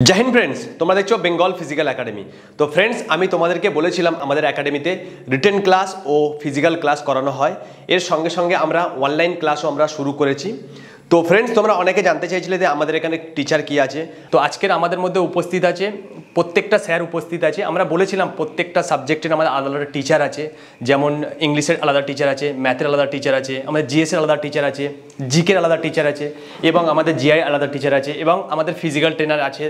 जय हिंद फ्रेंड्स, তোমরা দেখছো বেঙ্গল ফিজিক্যাল একাডেমি। তো ফ্রেন্ডস, আমি তোমাদেরকে বলেছিলাম আমাদের একাডেমিতে রিটেন ক্লাস ও ফিজিক্যাল ক্লাস করানো হয়। এর সঙ্গে সঙ্গে আমরা অনলাইন ক্লাসও আমরা শুরু করেছি। তো ফ্রেন্ডস, তোমরা অনেকে জানতে চাইছিলে যে আমাদের এখানে টিচার কি আছে। তো আজকের আমাদের মধ্যে উপস্থিত আছে প্রত্যেকটা স্যার উপস্থিত আছে। আমরা বলেছিলাম প্রত্যেকটা সাবজেক্টের আমাদের আলাদা আলাদা টিচার আছে, যেমন ইংলিশের আলাদা টিচার আছে, ম্যাথের আলাদা টিচার আছে, আমাদের জিএসের আলাদা টিচার আছে, জিকের আলাদা টিচার আছে এবং আমাদের জিআই আলাদা টিচার আছে এবং আমাদের ফিজিক্যাল ট্রেনার আছে,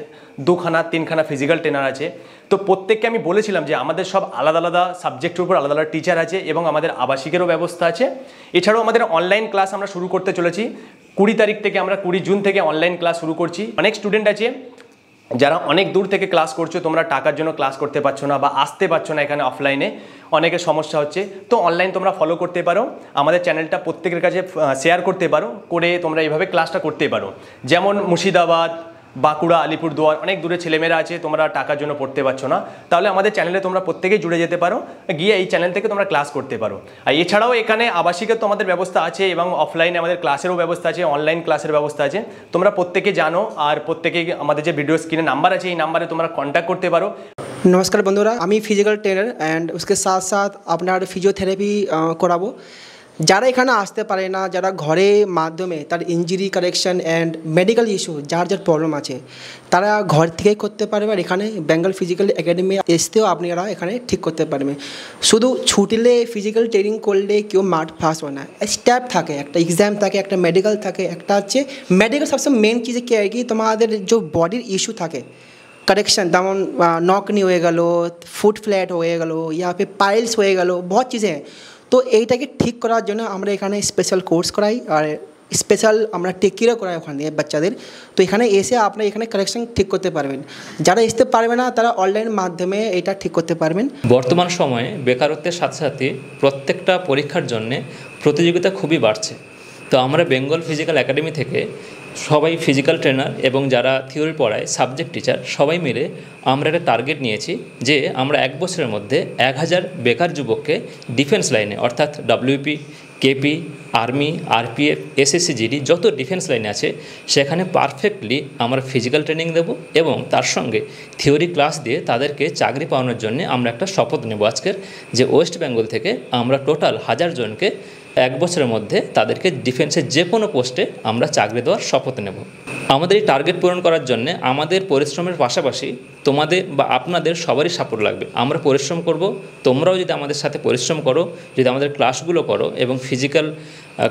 2-3খানা ফিজিক্যাল ট্রেনার আছে। তো প্রত্যেককে আমি বলেছিলাম যে আমাদের সব আলাদা আলাদা সাবজেক্টের উপর আলাদা আলাদা টিচার আছে এবং আমাদের আবাসিকেরও ব্যবস্থা আছে। এছাড়াও আমাদের অনলাইন ক্লাস আমরা শুরু করতে চলেছি 20 তারিখ থেকে। আমরা 20 জুন থেকে অনলাইন ক্লাস শুরু করছি। অনেক স্টুডেন্ট আছে যারা অনেক দূর থেকে ক্লাস করছো, তোমরা টাকার জন্য ক্লাস করতে পারছো না বা আসতে পারছো না এখানে অফলাইনে, অনেকের সমস্যা হচ্ছে। তো অনলাইন তোমরা ফলো করতে পারো, আমাদের চ্যানেলটা প্রত্যেকের কাছে শেয়ার করতে পারো, করে তোমরা এইভাবে ক্লাসটা করতে পারো। যেমন মুর্শিদাবাদ, বাঁকুড়া, আলিপুরদুয়ার, অনেক দূরে ছেলেমেয়েরা আছে, তোমরা টাকার জন্য পড়তে পারছো না, তাহলে আমাদের চ্যানেলে তোমরা প্রত্যেকেই জুড়ে যেতে পারো, গিয়ে এই চ্যানেল থেকে তোমরা ক্লাস করতে পারো। আর এছাড়াও এখানে আবাসিকের তো আমাদের ব্যবস্থা আছে এবং অফলাইনে আমাদের ক্লাসেরও ব্যবস্থা আছে, অনলাইন ক্লাসের ব্যবস্থা আছে। তোমরা প্রত্যেকে জানো, আর প্রত্যেকে আমাদের যে ভিডিও স্ক্রিনে নাম্বার আছে এই নাম্বারে তোমরা কন্ট্যাক্ট করতে পারো। नमस्कार बंधुरा, फिजिकल ट्रेनर एंड उसके साथ साथ আপনার ফিজিওথেরাপি করাবো। যারা এখানে আসতে পারে না, যারা ঘরে মাধ্যমে তার injury correction and medical issue যার প্রবলেম আছে, তারা ঘর থেকেই করতে পারবে। আর এখানে বেঙ্গল ফিজিক্যাল একাডেমি এসতেও আপনারা এখানে ঠিক করতে পারবে। শুধু ছুটলে ফিজিক্যাল ট্রেনিং করলে কেউ মাঠ ফার্স্ট হয় না, স্টেপ থাকে, একটা এক্সাম থাকে, একটা মেডিকেল থাকে। একটা হচ্ছে মেডিকেল সবসময় মেন चीज़ क्या है कि তোমাদের যে বডির ইস্যু থাকে करेक्शन, যেমন নকনি হয়ে গেল, ফুট ফ্ল্যাট হয়ে গেল, ইয়া ফির পাইলস হয়ে গেল, বহুত চিজে। তো এইটাকে ঠিক করার জন্য আমরা এখানে স্পেশাল কোর্স করাই আর স্পেশাল আমরা টেকিরও করাই ওখানে বাচ্চাদের। তো এখানে এসে আপনারা এখানে কারেকশন ঠিক করতে পারবেন। যারা আসতে পারবে না তারা অনলাইন মাধ্যমে এটা ঠিক করতে পারবেন। বর্তমান সময়ে বেকারত্বের সাথে সাথে প্রত্যেকটা পরীক্ষার জন্য প্রতিযোগিতা খুবই বাড়ছে। তো আমরা বেঙ্গল ফিজিক্যাল একাডেমি থেকে সবাই ফিজিক্যাল ট্রেনার এবং যারা থিওরি পড়ায় সাবজেক্ট টিচার সবাই মিলে আমরা একটা টার্গেট নিয়েছি যে আমরা 1 বছরের মধ্যে 1000 বেকার যুবককে ডিফেন্স লাইনে, অর্থাৎ WP, KP, army, RPF, SSC, GD যত ডিফেন্স লাইনে আছে সেখানে পারফেক্টলি আমরা ফিজিক্যাল ট্রেনিং দেব এবং তার সঙ্গে থিওরি ক্লাস দিয়ে তাদেরকে চাকরি পাওয়ানোর জন্য আমরা একটা শপথ নেব আজকের, যে ওয়েস্ট বেঙ্গল থেকে আমরা টোটাল 1000 জনকে 1 বছরের মধ্যে তাদেরকে ডিফেন্সের যে কোনো পোস্টে আমরা চাকরি দেওয়ার শপথ নেব। আমাদের এই টার্গেট পূরণ করার জন্য আমাদের পরিশ্রমের পাশাপাশি তোমাদের বা আপনাদের সবারই সাপোর্ট লাগবে। আমরা পরিশ্রম করব, তোমরাও যদি আমাদের সাথে পরিশ্রম করো, যদি আমাদের ক্লাসগুলো করো এবং ফিজিক্যাল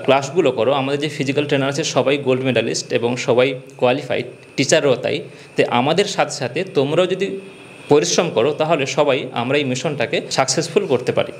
ক্লাসগুলো করো। আমাদের যে ফিজিক্যাল ট্রেনার আছে সবাই গোল্ড মেডালিস্ট এবং সবাই কোয়ালিফাইড, টিচারও তাই। তো আমাদের সাথে সাথে তোমরাও যদি পরিশ্রম করো তাহলে সবাই আমরা এই মিশনটাকে সাকসেসফুল করতে পারি।